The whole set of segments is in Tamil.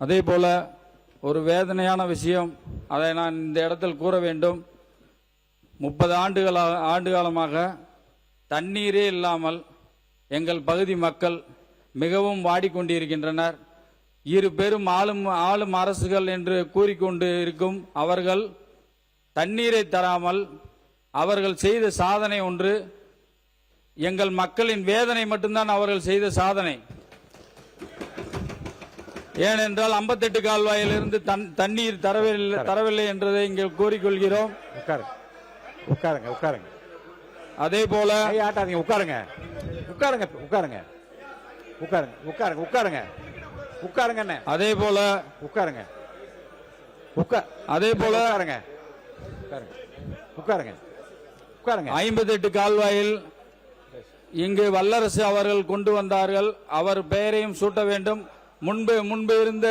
அதே போல ஒரு வேதனையான விஷயம், அதை நான் இந்த இடத்தில் கூற வேண்டும். 30 ஆண்டுகாலமாக தண்ணீரே இல்லாமல் எங்கள் பகுதி மக்கள் மிகவும் வாடிக்கொண்டிருக்கின்றனர். இரு பெரும் ஆளும் அரசுகள் என்று கூறிக்கொண்டு இருக்கும் அவர்கள் தண்ணீரை தராமல் அவர்கள் செய்த சாதனை ஒன்று. எங்கள் மக்களின் வேதனை மட்டும்தான் அவர்கள் செய்த சாதனை. ஏனென்றால் 58 கால்வாயிலிருந்து தண்ணீர் தரவில்லை என்றதை இங்கே கூறிக்கொள்கிறோம். உட்காருங்க உட்காருங்க. அதே போல ஆட்டாதீங்க, உட்காருங்க உட்காருங்க உட்காருங்க உட்காருங்க உட்காருங்க உட்காருங்க உட்காருங்க. அதே போல உட்காருங்க அதே போல உட்காருங்க உட்காருங்க உட்காருங்க. 58 கால்வாயில் இங்கு வல்லரசு அவர்கள் கொண்டு வந்தார்கள். அவர் பெயரையும் சூட்ட வேண்டும். முன்பு இருந்த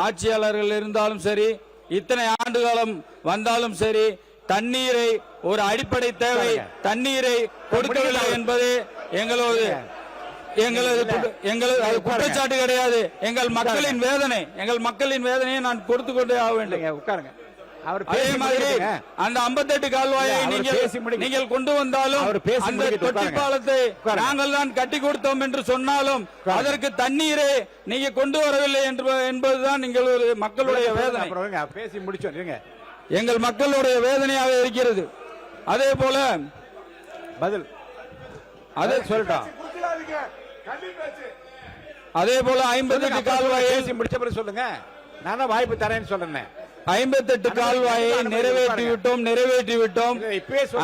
ஆட்சியாளர்கள் இருந்தாலும் சரி, இத்தனை ஆண்டு காலம் வந்தாலும் சரி, தண்ணீரை ஒரு அடிப்படை தேவை தண்ணீரை கொடுக்கவில்லை என்பது எங்களது குற்றச்சாட்டு கிடையாது. எங்கள் மக்களின் வேதனையை நான் கொடுத்து கொண்டே ஆக வேண்டும். உட்காருங்க. அதே மாதிரி அந்த 58 கால்வாயை நீங்கள் கொண்டு வந்தாலும் அந்த தொட்டி பாலத்தை நாங்கள் தான் கட்டி கொடுத்தோம் என்று சொன்னாலும் அதற்கு தண்ணீரை நீங்க கொண்டு வரவில்லை என்பதுதான் மக்களுடைய வேதனை. பேசி முடிச்சோம். எங்கள் மக்களுடைய வேதனையாக இருக்கிறது. அதே போல பதில் அதே சொல்லிட்டோம். அதே போல 58 கால்வாயை பேசி முடிச்ச பிறகு சொல்லுங்க. நான் தான் வாய்ப்பு தரேன்னு சொல்றேன். 58 கால்வாயை நிறைவேற்றி விட்டோம்.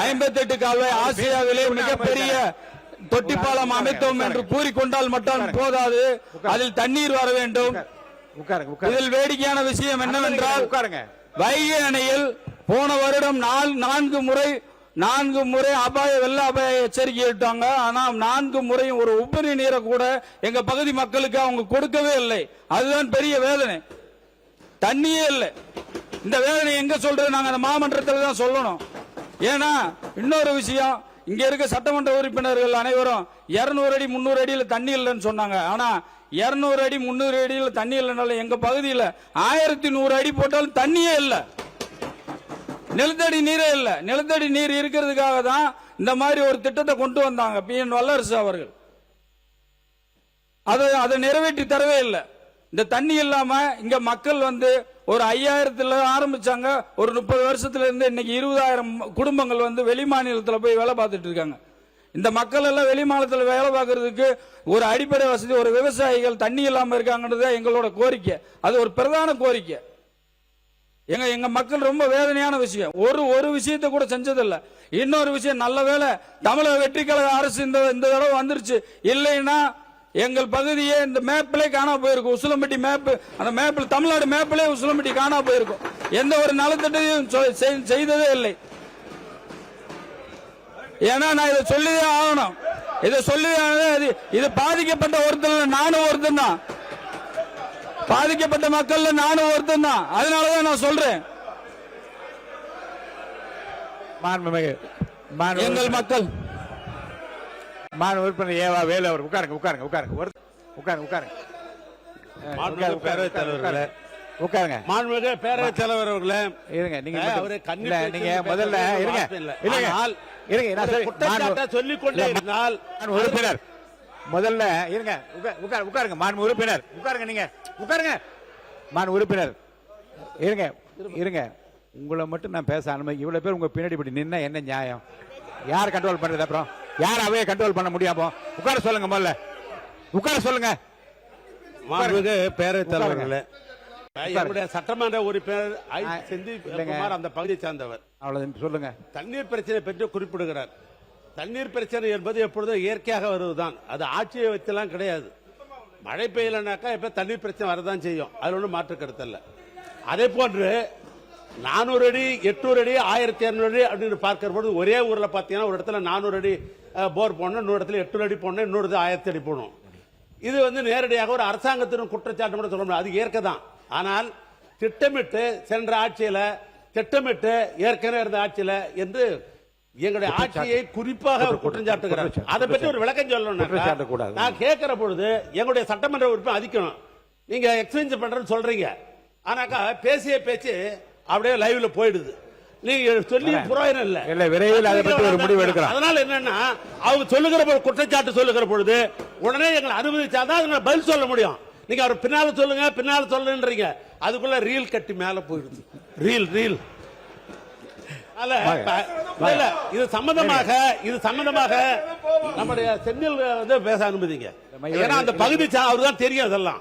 58 கால்வாய் ஆசியாவிலே மிகப்பெரிய தொட்டிப்பாலம் அமைத்தோம் என்று கூறிக்கொண்டால் மட்டும் போதாது, அதில் தண்ணீர் வர வேண்டும். இதில் வேடிக்கையான விஷயம் என்னவென்றால், வைகை அணையில் போன வருடம் 4 முறை வெள்ள அபாய எச்சரிக்கை விட்டாங்க. ஆனா 4 முறையும் ஒரு உபரி நீரை கூட எங்க பகுதி மக்களுக்கு அவங்க கொடுக்கவே இல்லை. அதுதான் பெரிய வேதனை. தண்ணியே இல்லை. இந்த வேதனை எங்க சொல்றது? நாங்க அந்த மாமன்றத்தில் தான் சொல்லணும். ஏன்னா இன்னொரு விஷயம், இங்க இருக்க சட்டமன்ற உறுப்பினர்கள் அனைவரும் 200 அடி 300 அடியில தண்ணி இல்லைன்னு சொன்னாங்க. ஆனா 200 அடி 300 அடியில தண்ணி இல்லைனாலும் எங்க பகுதியில் 1100 அடி போட்டாலும் தண்ணியே இல்லை. நிலத்தடி நீரே இல்லை. நிலத்தடி நீர் இருக்கிறதுக்காக தான் இந்த மாதிரி ஒரு திட்டத்தை கொண்டு வந்தாங்க PN வல்லரசு அவர்கள். அதை நிறைவேற்றி தரவே இல்லை. இந்த தண்ணி இல்லாம இங்க மக்கள் ஒரு 5000 ஆரம்பிச்சாங்க. ஒரு 30 வருஷத்துல இருந்து இன்னைக்கு 20,000 குடும்பங்கள் வெளி மாநிலத்தில் போய் வேலை பார்த்துட்டு இருக்காங்க. இந்த மக்கள் எல்லாம் வெளி மாநிலத்தில் வேலை பார்க்கறதுக்கு ஒரு அடிப்படை வசதி, ஒரு விவசாயிகள் தண்ணி இல்லாம இருக்காங்கன்றது எங்களோட கோரிக்கை. அது ஒரு பிரதான கோரிக்கை. எங்க மக்கள் ரொம்ப வேதனையான விஷயம். ஒரு விஷயத்தை கூட செஞ்சதில்ல. இன்னொரு விஷயம், நல்ல வேலை தமிழக வெற்றி கழக அரசு இந்த தடவை வந்துருச்சு. இல்லைன்னா எங்கள் பகுதியே இந்த மேப்பிலே காணா போயிருக்கும். உசிலம்பட்டி மேப், அந்த மேப்பில் தமிழ்நாடு மேப்பிலே உசிலம்பட்டி காணா போயிருக்கும். எந்த ஒரு நலத்திட்டையும் செய்ததே இல்லை. ஏன்னா நான் இதை சொல்லிதான் ஆகணும். இது பாதிக்கப்பட்ட ஒருத்தர் நானும் ஒருத்தன் தான். பாதிக்கப்பட்ட மக்கள் நானும் ஒருத்தன் தான். அதனாலதான் நான் சொல்றேன், எங்கள் மக்கள் உறுப்பினர் ஏவா வேலு அவர் உட்காருங்க உட்காருங்க உட்காருங்க உட்காருங்க உட்காருங்க உட்காருங்க. மாண்புமிகு பேரவைத் தலைவர் அவர்களே, இருங்க. நீங்க முதல்ல இருங்க சொல்லிக் கொண்டே இருந்தால் உறுப்பினர் முதல்ல இருங்க. உட்காருங்க. மாண்பு உறுப்பினர் உட்காருங்க. நீங்க உட்காருங்க. மாண்பு உறுப்பினர் இருங்க. உங்களை மட்டும் நான் பேச அனுமதி. இவ்வளவு பேர் உங்க பின்னாடி இப்படி நின்னா என்ன நியாயம்? யார் கண்ட்ரோல் பண்றது? அப்புறம் யார் அவையை கண்ட்ரோல் பண்ண முடியாமோ? உட்கார சொல்லுங்க. முதல்ல உட்கார சொல்லுங்க. மாண்புமிகு பேரவைத் தலைவர்களே, சட்டமன்ற உறுப்பினர் செந்தில்குமார் அந்த பகுதியை சேர்ந்தவர். அவ்வளவு சொல்லுங்க. தண்ணீர் பிரச்சனை பற்றி குறிப்பிடுகிறார். தண்ணீர் பிரச்சனை என்பது எப்பொழுதும் இயற்கையாக வருவதுதான். அது ஆட்சியை வச்செல்லாம் கிடையாது. மழை பெய்யலனாக்கா இப்ப தண்ணீர் பிரச்சனை வரதான் செய்யும். அதுல ஒன்றும் மாற்று கருத்து இல்லை. அதே போன்று 400 அடி 800 அடி 1200 அடி அப்படின்னு பார்க்கிற பொழுது ஒரே ஊர்ல பாத்தீங்கன்னா ஒரு இடத்துல 400 அடி போர் போடணும், இன்னொரு இடத்துல 800 அடி போடணும், இன்னொரு 1000 அடி போடணும். இது நேரடியாக ஒரு அரசாங்கத்தின் குற்றச்சாட்டு கூட சொல்ல முடியாது. அது இயற்கை தான். ஆனால் திட்டமிட்டு சென்ற ஆட்சியில திட்டமிட்டு ஏற்கனவே இருந்த ஆட்சியில என்று எங்களுடைய ஆட்சியை குறிப்பாக ஒரு குற்றம் சாட்டுகிறார். அதை பற்றி ஒரு விளக்கம் சொல்லணும். நான் கேட்கிற பொழுது எங்களுடைய சட்டமன்ற உறுப்பினர் அதிக்கணும். நீங்க எக்ஸ்சேஞ்ச் பண்றேன்னு சொல்றீங்க, ஆனாக்கா பேசிய பேச்சு அப்படியே லைவ்ல போயிடுது. நீங்க சொல்லி புரோஜனம் இல்ல. இல்ல, விரைவில் அதை பற்றி ஒரு முடிவு எடுக்கலாம். அதனால என்னன்னா அவங்க சொல்லுகிற பொழுது, குற்றச்சாட்டு சொல்லுகிற பொழுது உடனே எங்களை அனுமதிச்சாதான் அதுங்களை பதில் சொல்ல முடியும். நீங்க அவர் பின்னால சொல்லுங்க பின்னால சொல்லுன்றீங்க, அதுக்குள்ள ரீல் கட்டி மேல போயிடுது. ரீல் இது சம்பந்தமாக நம்முடைய செந்தில் பேச அனுமதிங்க. ஏன்னா அந்த பகுதி அவருக்கு தான் தெரியும் அதெல்லாம்.